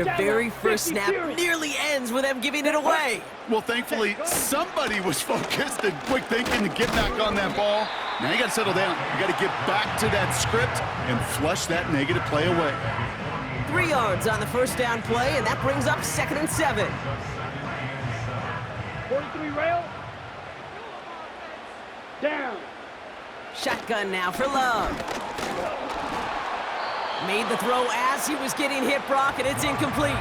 Their very first snap nearly ends with them giving it away. Well, thankfully, somebody was focused and quick thinking to get back on that ball. Now you got to settle down. You got to get back to that script and flush that negative play away. 3 yards on the first down play, and that brings up 2nd and 7. 43 rail. Down. Shotgun now for Love. Made the throw as he was getting hit, Brock, and it's incomplete.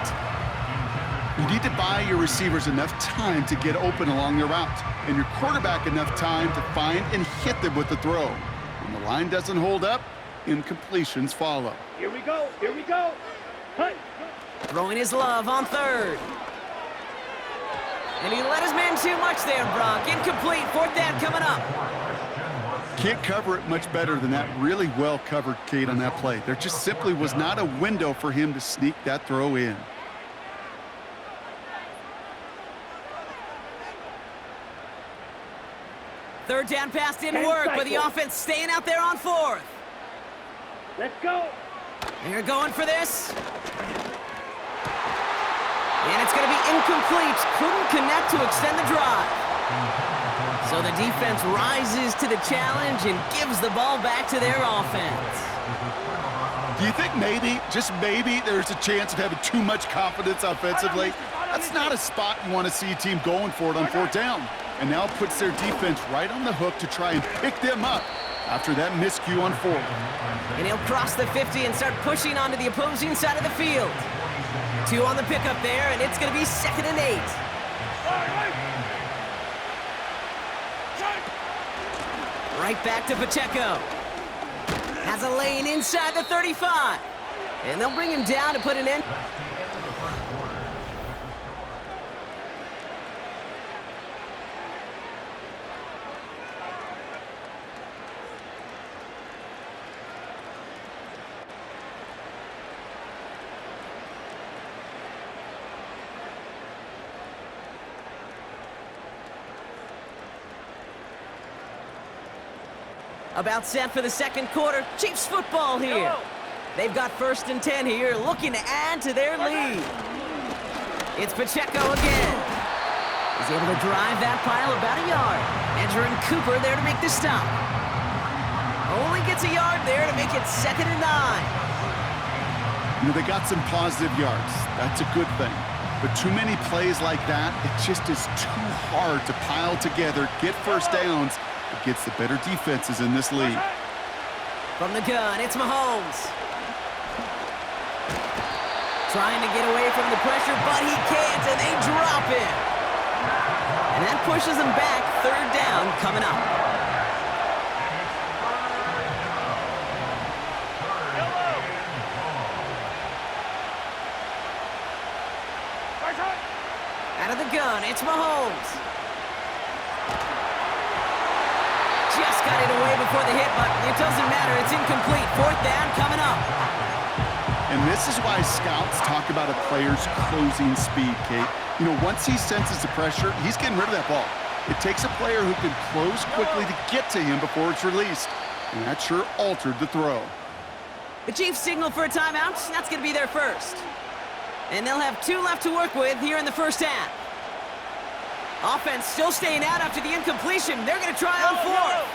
You need to buy your receivers enough time to get open along their route, and your quarterback enough time to find and hit them with the throw. When the line doesn't hold up, incompletions follow. Here we go. Here we go. Hey. Throwing his Love on 3rd. And he let his man too much there, Brock. Incomplete. 4th down coming up. Can't cover it much better than that. Really well covered, Kate, on that play. There just simply was not a window for him to sneak that throw in. Third down pass didn't work, but the offense staying out there on 4th. Let's go. They're going for this. And it's going to be incomplete. Couldn't connect to extend the drive. So the defense rises to the challenge and gives the ball back to their offense. Do you think maybe, just maybe, there's a chance of having too much confidence offensively? That's not a spot you want to see a team going for it on 4th down. And now puts their defense right on the hook to try and pick them up after that miscue on 4th. And he'll cross the 50 and start pushing onto the opposing side of the field. 2 on the pickup there, and it's going to be 2nd and 8. Right back to Pacheco. Has a lane inside the 35. And they'll bring him down to put an end. About set for the 2nd quarter. Chiefs football here. They've got 1st and 10 here, looking to add to their lead. It's Pacheco again. He's able to drive that pile about a yard. Edger and Cooper there to make the stop. Only gets a yard there to make it 2nd and 9. You know, they got some positive yards. That's a good thing. But too many plays like that, it just is too hard to pile together, get 1st downs against the better defenses in this league. From the gun, it's Mahomes. Trying to get away from the pressure, but he can't, and they drop him. And that pushes him back. 3rd down coming up. Out of the gun, it's Mahomes. Just got it away before the hit, but it doesn't matter. It's incomplete. 4th down coming up. And this is why scouts talk about a player's closing speed, Kate. You know, once he senses the pressure, he's getting rid of that ball. It takes a player who can close quickly to get to him before it's released. And that sure altered the throw. The Chiefs signal for a timeout. That's going to be their first. And they'll have 2 left to work with here in the 1st half. Offense still staying out after the incompletion. They're going to try on 4th.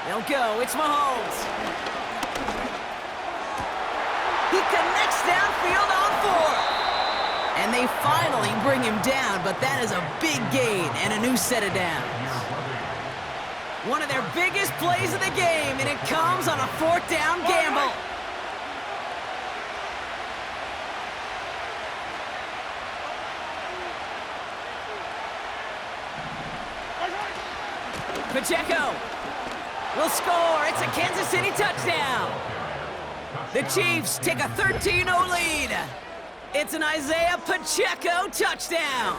They'll go. It's Mahomes. He connects downfield on 4th. And they finally bring him down, but that is a big gain and a new set of downs. One of their biggest plays of the game, and it comes on a 4th down gamble. Pacheco will score. It's a Kansas City touchdown. The Chiefs take a 13-0 lead. It's an Isaiah Pacheco touchdown.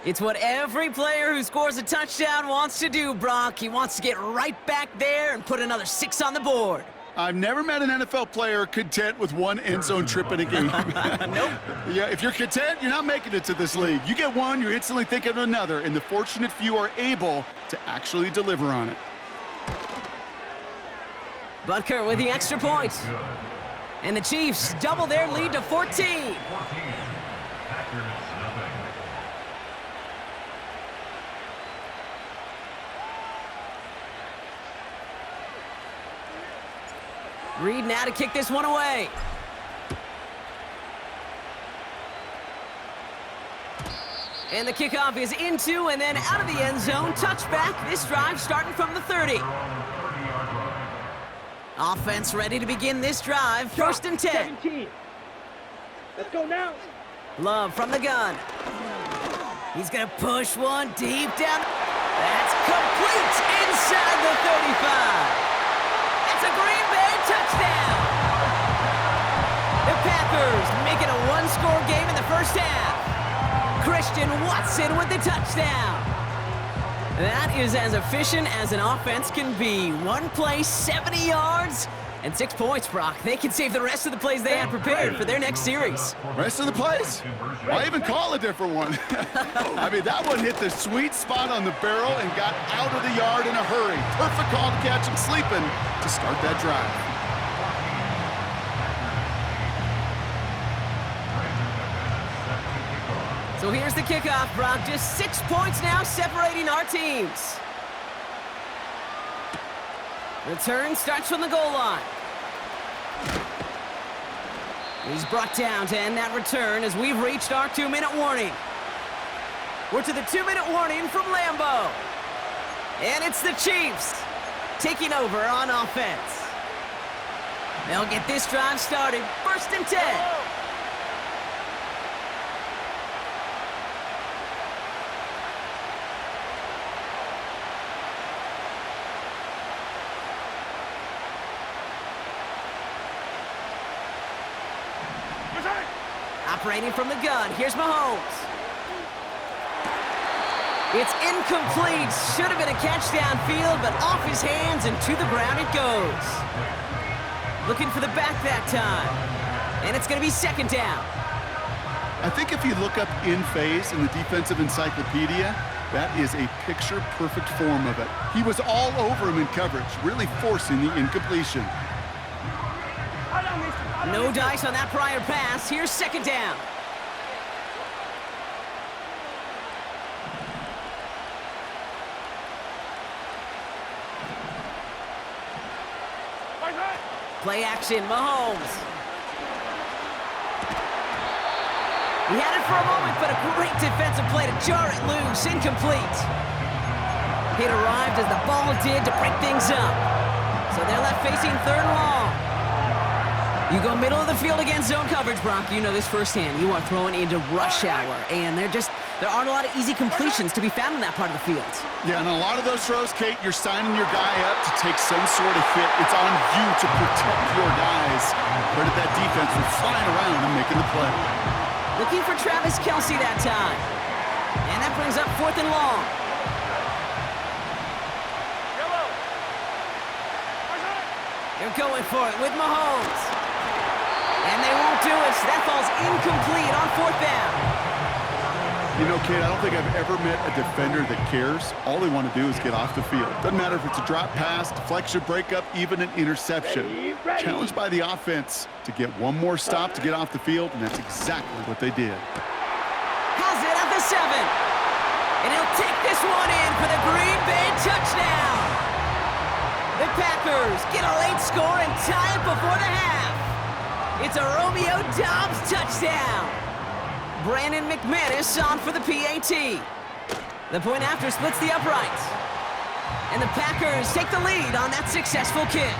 It's what every player who scores a touchdown wants to do, Brock. He wants to get right back there and put another 6 on the board. I've never met an NFL player content with 1 end zone trip in a game. Nope. Yeah, if you're content, you're not making it to this league. You get 1, you're instantly thinking of another, and the fortunate few are able to actually deliver on it. Butker with the extra point. And the Chiefs double their lead to 14. Reed now to kick this one away. And the kickoff is into and then out of the end zone. Touchback. This drive starting from the 30. Offense ready to begin this drive. First and 10. 17. Let's go now. Love from the gun. He's going to push one deep down. That's complete inside the 35. It's a Green Bay touchdown. The Packers make it a one-score game in the first half. Christian Watson with the touchdown. That is as efficient as an offense can be. One play, 70 yards, and 6 points, Brock. They can save the rest of the plays they had prepared for their next series. Rest of the plays? Why even call a different one? I mean, that one hit the sweet spot on the barrel and got out of the yard in a hurry. Perfect call to catch him sleeping to start that drive. So here's the kickoff, Brock. Just 6 points now separating our teams. Return starts from the goal line. He's brought down to end that return as we've reached our 2-minute warning. We're to the 2-minute warning from Lambeau. And it's the Chiefs taking over on offense. They'll get this drive started. First and 10. Operating from the gun, here's Mahomes. It's incomplete. Should have been a catch downfield, but off his hands and to the ground it goes. Looking for the back that time. And it's going to be second down. I think if you look up in phase in the defensive encyclopedia, that is a picture-perfect form of it. He was all over him in coverage, really forcing the incompletion. No dice on that prior pass. Here's second down. Play action, Mahomes. He had it for a moment, but a great defensive play to jar it loose. Incomplete. It arrived as the ball did to break things up. So they're left facing third and long. You go middle of the field against zone coverage, Brock. You know this firsthand. You are throwing into rush hour, and there aren't a lot of easy completions to be found in that part of the field. Yeah, and a lot of those throws, Kate, you're signing your guy up to take some sort of hit. It's on you to protect your guys. Credit that defense for flying around and making the play. Looking for Travis Kelce that time. And that brings up fourth and long. They're going for it with Mahomes. And they won't do it. That falls incomplete on fourth down. You know, Kate, I don't think I've ever met a defender that cares. All they want to do is get off the field. Doesn't matter if it's a drop pass, deflection, breakup, even an interception. Ready. Challenged by the offense to get one more stop to get off the field, and that's exactly what they did. Has it at the 7. And he'll take this one in for the Green Bay touchdown. The Packers get a late score and tie it before the half. It's a Romeo Doubs touchdown. Brandon McManus on for the PAT. The point after splits the uprights. And the Packers take the lead on that successful kick.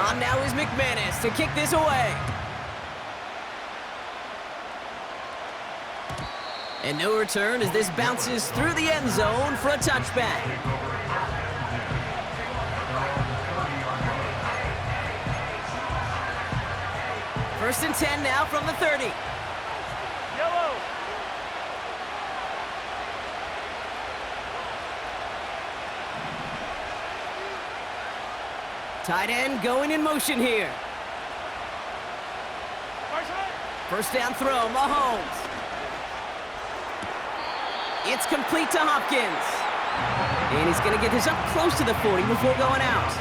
On now is McManus to kick this away. And no return as this bounces through the end zone for a touchback. First and 10 now from the 30. Yellow. Tight end going in motion here. First down throw, Mahomes. It's complete to Hopkins. And he's going to get this up close to the 40 before going out.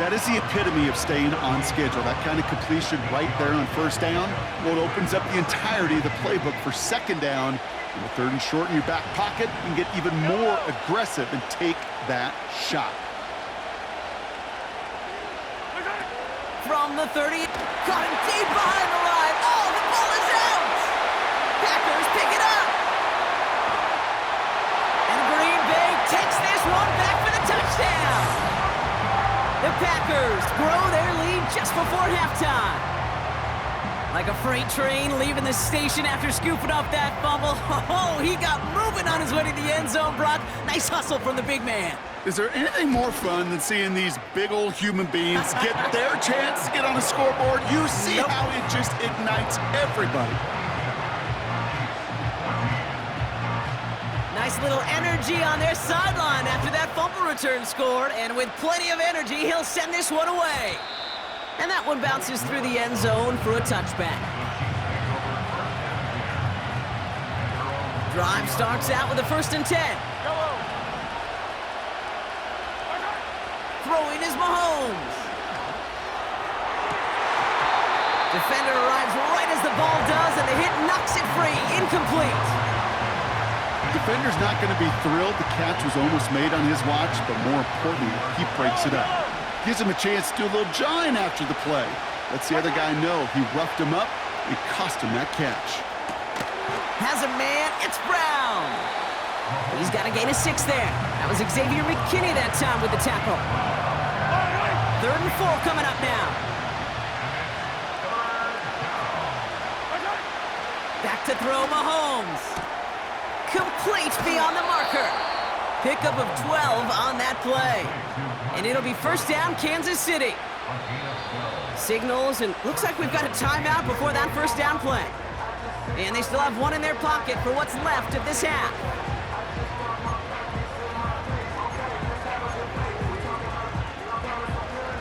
That is the epitome of staying on schedule. That kind of completion right there on first down. Well, it opens up the entirety of the playbook for second down. And with third and short in your back pocket, you can get even more aggressive and take that shot. From the 30, caught him deep behind the line. Oh, the ball is out! Packers pick it up. And Green Bay takes this one back for the touchdown. The Packers grow their lead just before halftime. Like a freight train leaving the station after scooping up that fumble. Oh, he got moving on his way to the end zone, Brock. Nice hustle from the big man. Is there anything more fun than seeing these big old human beings get their chance to get on a scoreboard? You see how it just ignites everybody. Nice little energy on their sideline after that fumble return scored, and with plenty of energy, he'll send this one away. And that one bounces through the end zone for a touchback. Drive starts out with a 1st and 10. Throwing is Mahomes. Defender arrives right as the ball does, and the hit knocks it free. Incomplete. Defender's not going to be thrilled. The catch was almost made on his watch, but more importantly, he breaks it up. Gives him a chance to do a little jawing after the play. Lets the other guy know he roughed him up and cost him that catch. Has a man, it's Brown. He's got to gain a 6 there. That was Xavier McKinney that time with the tackle. 3rd and 4 coming up now. Back to throw, Mahomes. Complete beyond the marker. Pickup of 12 on that play. And it'll be 1st down, Kansas City. Signals, and looks like we've got a timeout before that 1st down play. And they still have one in their pocket for what's left of this half.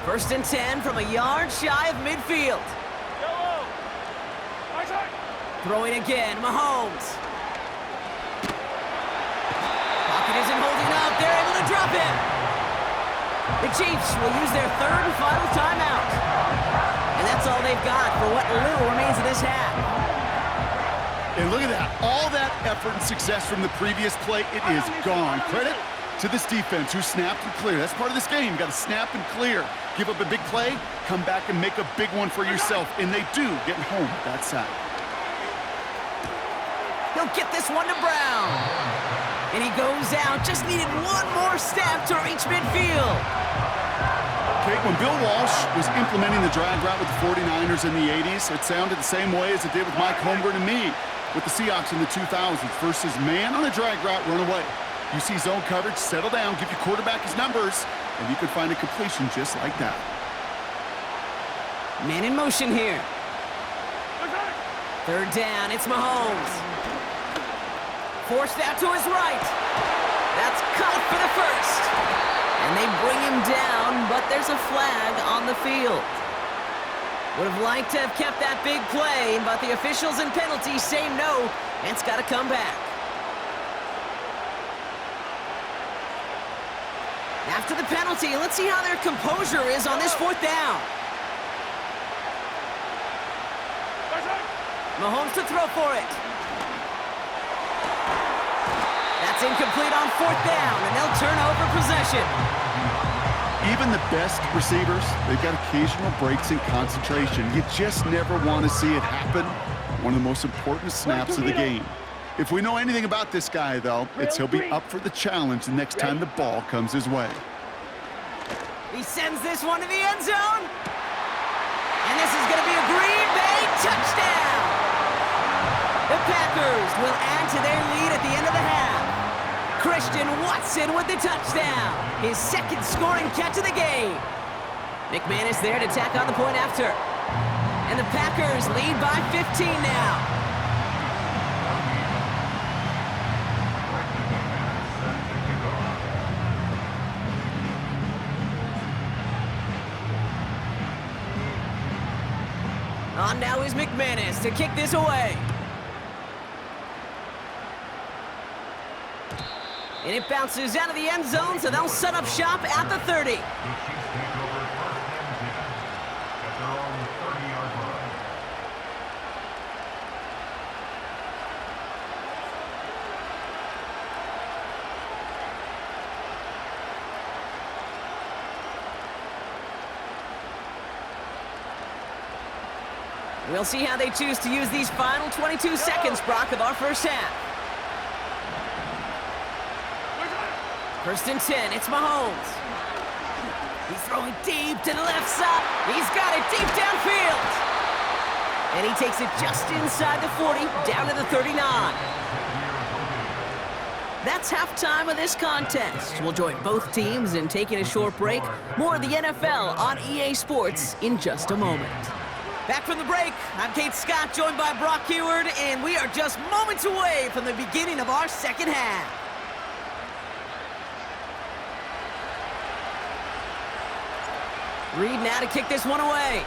First and 10 from a yard shy of midfield. Throwing again, Mahomes. Pocket isn't holding up. They're able to drop him. The Chiefs will use their 3rd and final timeout. And that's all they've got for what little remains of this half. And look at that. All that effort and success from the previous play, it is gone. Credit to this defense who snapped and cleared. That's part of this game. You got to snap and clear. Give up a big play, come back and make a big one for yourself. And they do get home that side. He'll get this one to Brown. And he goes out. Just needed one more step to reach midfield. Okay, when Bill Walsh was implementing the drag route with the 49ers in the 80s, it sounded the same way as it did with Mike Holmgren and me with the Seahawks in the 2000s versus man on a drag route, run away. You see zone coverage, settle down, give your quarterback his numbers, and you can find a completion just like that. Man in motion here. 3rd down, it's Mahomes. Forced out to his right. That's caught for the 1st. And they bring him down, but there's a flag on the field. Would have liked to have kept that big play, but the officials and penalties say no, and it's got to come back. After the penalty, let's see how their composure is on this 4th down. Mahomes to throw for it. That's incomplete on 4th down, and they'll turn over possession. Even the best receivers, they've got occasional breaks in concentration. You just never want to see it happen. One of the most important snaps of the game. If we know anything about this guy, though, it's he'll be up for the challenge the next time the ball comes his way. He sends this one to the end zone. And this is going to be a Green Bay touchdown. The Packers will add to their lead at the end of the half. Christian Watson with the touchdown. His 2nd scoring catch of the game. McManus there to tack on the point after. And the Packers lead by 15 now. On now is McManus to kick this away. And it bounces out of the end zone, so they'll set up shop at the 30. We'll see how they choose to use these final 22 seconds, Brock, of our first half. First and 10, it's Mahomes. He's throwing deep to the left side. He's got it deep downfield. And he takes it just inside the 40, down to the 39. That's halftime of this contest. We'll join both teams in taking a short break. More of the NFL on EA Sports in just a moment. Back from the break, I'm Kate Scott, joined by Brock Heward, and we are just moments away from the beginning of our second half. Reed now to kick this one away.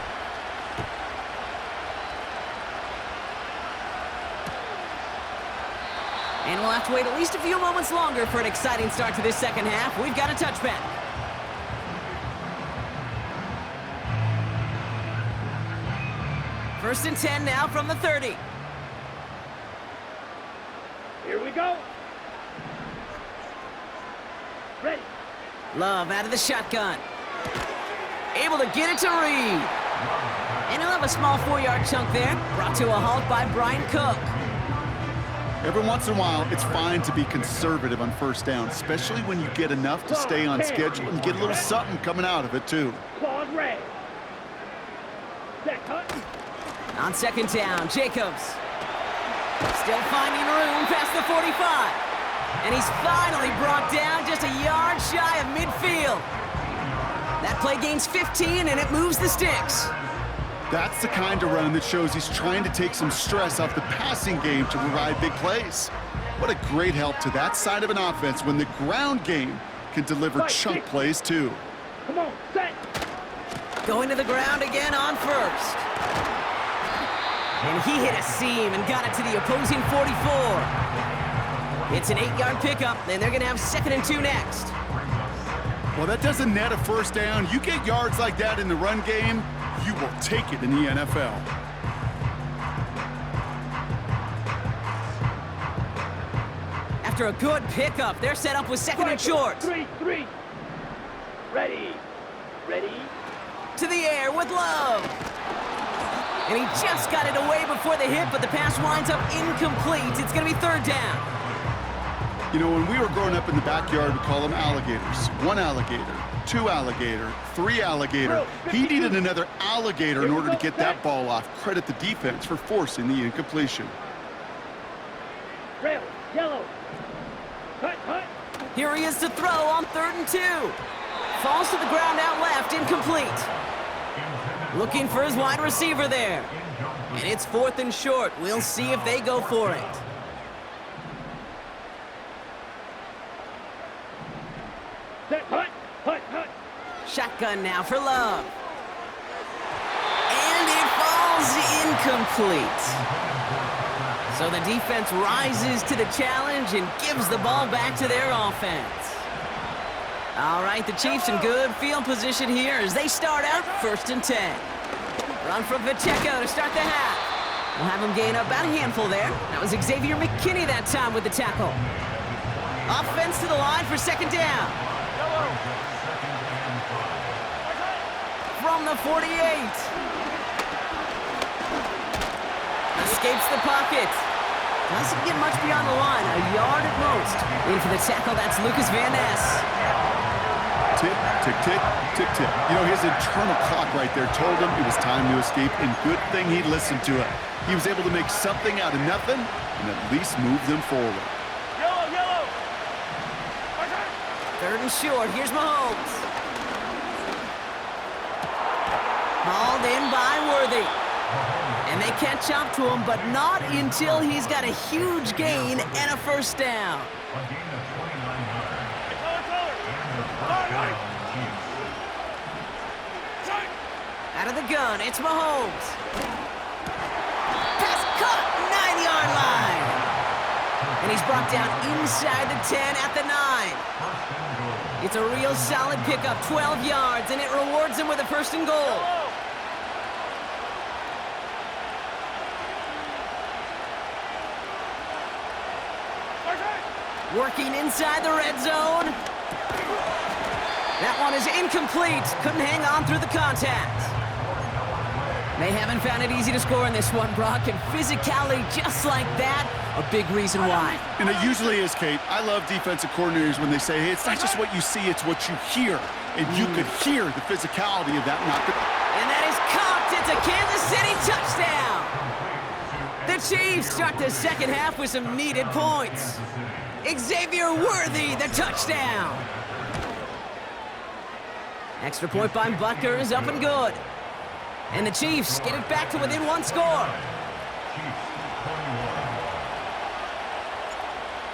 And we'll have to wait at least a few moments longer for an exciting start to this second half. We've got a touchback. First and 10 now from the 30. Here we go. Ready. Love out of the shotgun. Able to get it to Reed. And he'll have a small 4-yard chunk there, brought to a halt by Brian Cook. Every once in a while, it's fine to be conservative on first down, especially when you get enough to stay on schedule and get a little something coming out of it, too. Claws red. Set cut. On second down, Jacobs. Still finding room past the 45. And he's finally brought down just a yard shy of midfield. That play gains 15, and it moves the sticks. That's the kind of run that shows he's trying to take some stress off the passing game to provide big plays. What a great help to that side of an offense when the ground game can deliver chunk plays, too. Come on, set. Going to the ground again on first. And he hit a seam and got it to the opposing 44. It's an 8-yard pickup, and they're going to have 2nd and 2 next. Well, that doesn't net a first down. You get yards like that in the run game, you will take it in the NFL. After a good pickup, they're set up with 2nd and short. 3-3. Ready. Ready. To the air with Love. And he just got it away before the hit, but the pass winds up incomplete. It's going to be 3rd down. You know, when we were growing up in the backyard, we call them alligators. 1 alligator, 2 alligator, 3 alligator. He needed another alligator in order to get that ball off. Credit the defense for forcing the incompletion. Rail. Yellow. Cut, cut. Here he is to throw on 3rd and 2. Falls to the ground out left, incomplete. Looking for his wide receiver there. And it's 4th and short. We'll see if they go for it. Set, cut, cut, cut. Shotgun now for Love. And it falls incomplete. So the defense rises to the challenge and gives the ball back to their offense. All right, the Chiefs in good field position here as they start out 1st and 10. Run from Pacheco to start the half. We'll have him gain about a handful there. That was Xavier McKinney that time with the tackle. Offense to the line for 2nd down. From the 48. Escapes the pocket. Doesn't get much beyond the line, a yard at most. In for the tackle, that's Lucas Van Ness. Tick, tick, tick, tick, tick. You know, his internal clock right there told him it was time to escape, and good thing he listened to it. He was able to make something out of nothing and at least move them forward. Yellow, yellow. 3rd and short, here's Mahomes. Hauled in by Worthy. And they catch up to him, but not until he's got a huge gain and a 1st down. Out of the gun, it's Mahomes. He's brought down inside the 10 at the 9. It's a real solid pickup, 12 yards, and it rewards him with a first and goal. Working inside the red zone. That one is incomplete. Couldn't hang on through the contact. They haven't found it easy to score in this one, Brock, and physicality just like that, a big reason why. And it usually is, Kate. I love defensive coordinators when they say, hey, it's not just what you see, it's what you hear. And you could hear the physicality of that knock. And that is caught. It's a Kansas City touchdown. The Chiefs start the second half with some needed points. Xavier Worthy, the touchdown. Extra point by Butker is up and good. And the Chiefs get it back to within one score.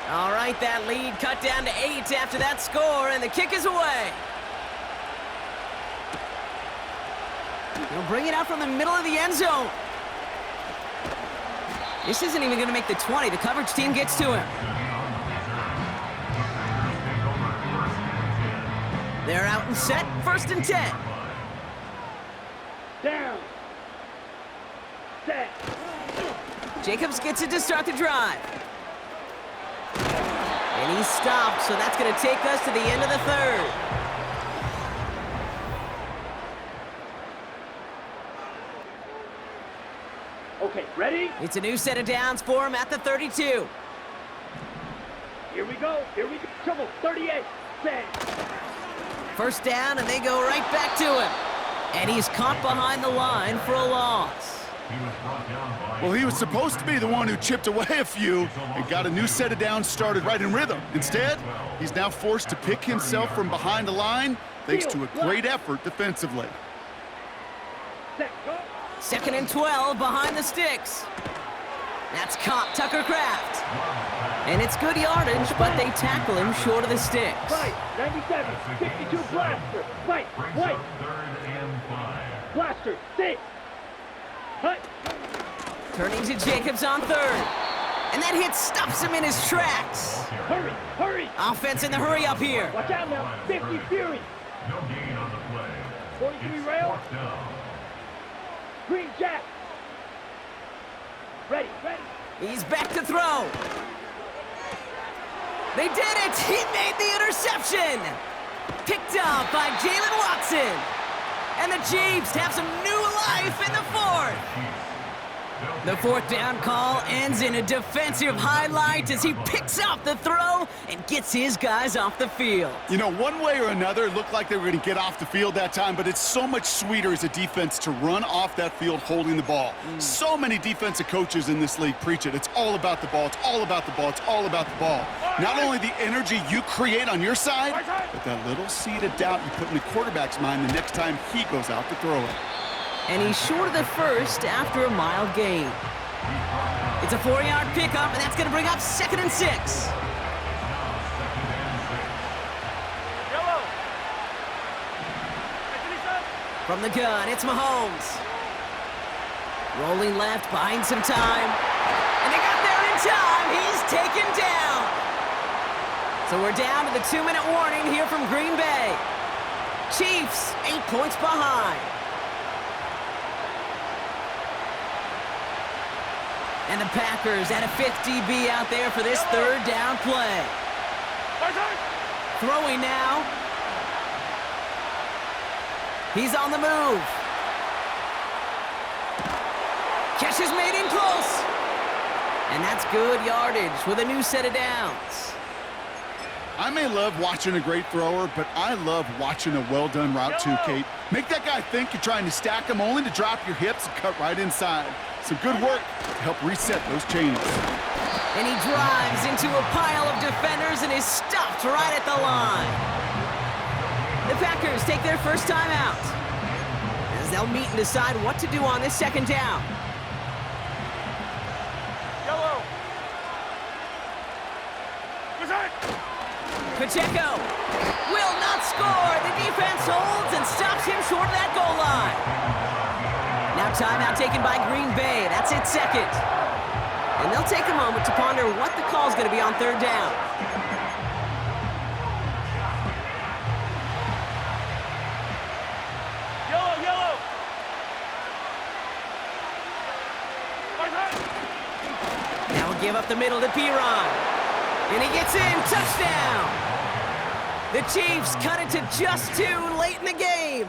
All right, that lead cut down to 8 after that score, and the kick is away. He'll bring it out from the middle of the end zone. This isn't even going to make the 20. The coverage team gets to him. They're out and set, 1st and 10. Down. Set. Jacobs gets it to start the drive. And he's stopped, so that's going to take us to the end of the 3rd. Okay, ready? It's a new set of downs for him at the 32. Here we go. Trouble, 38. Set. 1st down, and they go right back to him. And he's caught behind the line for a loss. Well, he was supposed to be the one who chipped away a few and got a new set of downs started right in rhythm. Instead, he's now forced to pick himself from behind the line thanks to a great effort defensively. Set. Go. 2nd and 12 behind the sticks. That's caught Tucker Kraft. And it's good yardage, but they tackle him short of the sticks. Fight. 97. 62 blaster. Fight. White. Blaster. 6. Hut. Turning to Jacobs on 3rd. And that hit stops him in his tracks. Hurry. Offense in the hurry up here. Watch out now. 50 Fury. 43 rail. Green Jack. Ready. He's back to throw. They did it! He made the interception! Picked up by Jalen Watson. And the Chiefs have some new life in the 4th. The 4th down call ends in a defensive highlight as he picks up the throw and gets his guys off the field. You know, one way or another, it looked like they were going to get off the field that time, but it's so much sweeter as a defense to run off that field holding the ball. So many defensive coaches in this league preach it. It's all about the ball. It's all about the ball. It's all about the ball. Not only the energy you create on your side, but that little seed of doubt you put in the quarterback's mind the next time he goes out to throw it. And he's short of the 1st after a mild gain. It's a 4-yard pickup, and that's going to bring up 2nd and 6. Yellow. From the gun, it's Mahomes. Rolling left, buying some time. And they got there in time. He's taken down. So we're down to the 2-minute warning here from Green Bay. Chiefs, 8 points behind. And the Packers at a 50-B out there for this 3rd down play. Throwing now. He's on the move. Catch is made in close. And that's good yardage with a new set of downs. I may love watching a great thrower, but I love watching a well-done route too, Kate. Make that guy think you're trying to stack him only to drop your hips and cut right inside. Some good work to help reset those chains. And he drives into a pile of defenders and is stopped right at the line. The Packers take their first time out as they'll meet and decide what to do on this 2nd down. Yellow. Pacheco will not score. The defense holds and stops him short of that goal line. Now timeout taken by Green Bay. That's its 2nd. And they'll take a moment to ponder what the call's going to be on third down. Yellow, yellow. Now we'll give up the middle to Piron. And he gets in. Touchdown! The Chiefs cut it to just 2 late in the game.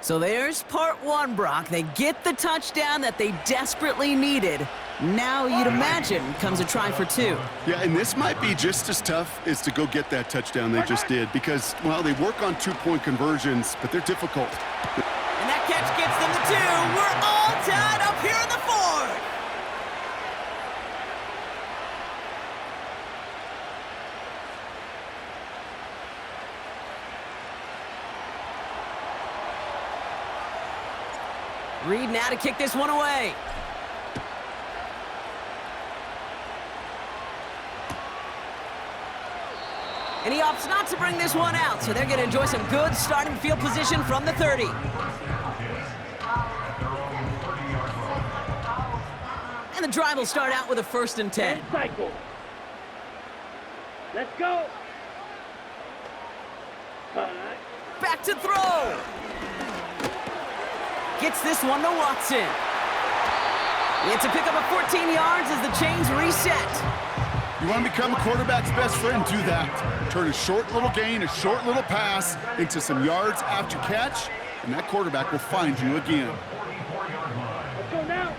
So there's part 1, Brock. They get the touchdown that they desperately needed. Now, you'd imagine, comes a try for 2. Yeah, and this might be just as tough as to go get that touchdown they just did because, well, they work on 2-point conversions, but they're difficult. And that catch gets them the 2. We're all tied up here in the 4th. Reed now to kick this one away. And he opts not to bring this one out, so they're going to enjoy some good starting field position from the 30. And the drive will start out with a 1st and 10. Cycle. Let's go. Back to throw. Gets this one to Watson. It's a pickup of 14 yards as the chains reset. You want to become a quarterback's best friend, do that. Turn a short little gain, a short little pass into some yards after catch, and that quarterback will find you again. Let's go now.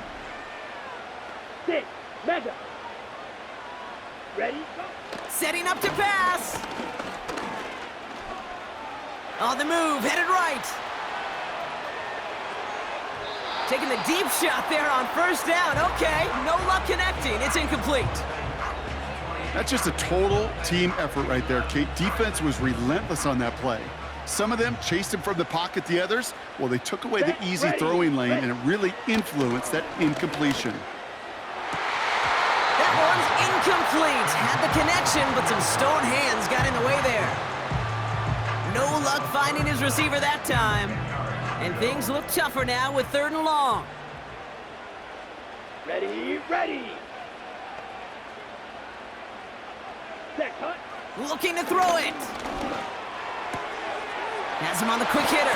6. Mega. Ready? Go. Setting up to pass. On the move, headed right. Taking the deep shot there on 1st down. Okay, no luck connecting. It's incomplete. That's just a total team effort right there, Kate. Defense was relentless on that play. Some of them chased him from the pocket. The others, well, they took away the easy throwing lane, and it really influenced that incompletion. That one's incomplete. Had the connection, but some stone hands got in the way there. No luck finding his receiver that time. And things look tougher now with 3rd and long. Ready, ready. Set, cut. Looking to throw it. Has him on the quick hitter.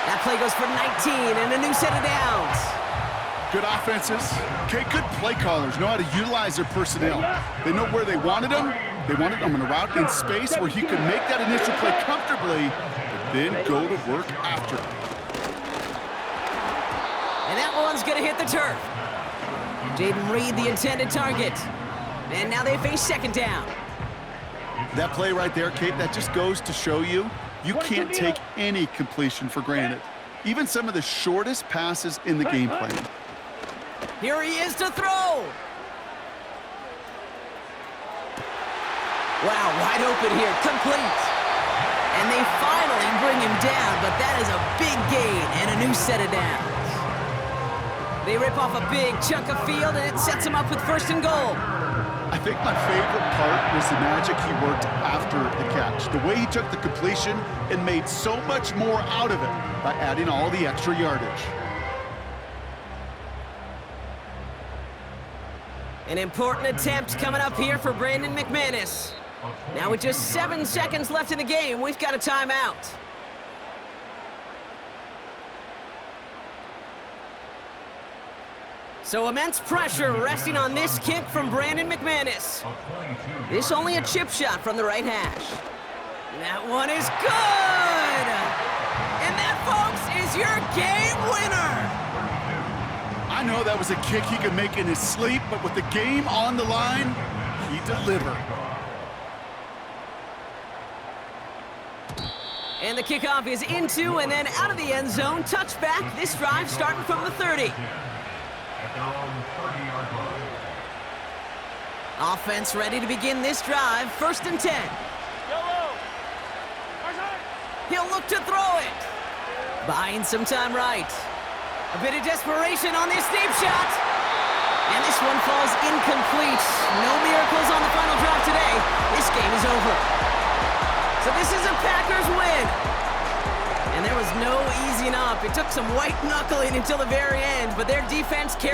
That play goes for 19 and a new set of downs. Good offenses. Okay, good play callers know how to utilize their personnel. They know where they wanted them. They wanted them in a route in space where he could make that initial play comfortably, but then go to work after. And that one's going to hit the turf. Jaden Reed, the intended target. And now they face 2nd down. That play right there, Kate, that just goes to show you, you can't take any completion for granted. Even some of the shortest passes in the game plan. Here he is to throw. Wow, wide open here, complete. And they finally bring him down, but that is a big gain and a new set of downs. They rip off a big chunk of field, and it sets them up with 1st and goal. I think my favorite part was the magic he worked after the catch. The way he took the completion and made so much more out of it by adding all the extra yardage. An important attempt coming up here for Brandon McManus. Now with just 7 seconds left in the game, we've got a timeout. So immense pressure resting on this kick from Brandon McManus. This only a chip shot from the right hash. That one is good! And that, folks, is your game winner! I know that was a kick he could make in his sleep, but with the game on the line, he delivered. And the kickoff is into and then out of the end zone. Touchback. This drive starting from the 30. Offense ready to begin this drive. 1st and 10. He'll look to throw it. Buying some time right. A bit of desperation on this deep shot. And this one falls incomplete. No miracles on the final drive today. This game is over. So this is a Packers win. And there was no easing up. It took some white knuckling until the very end, but their defense carried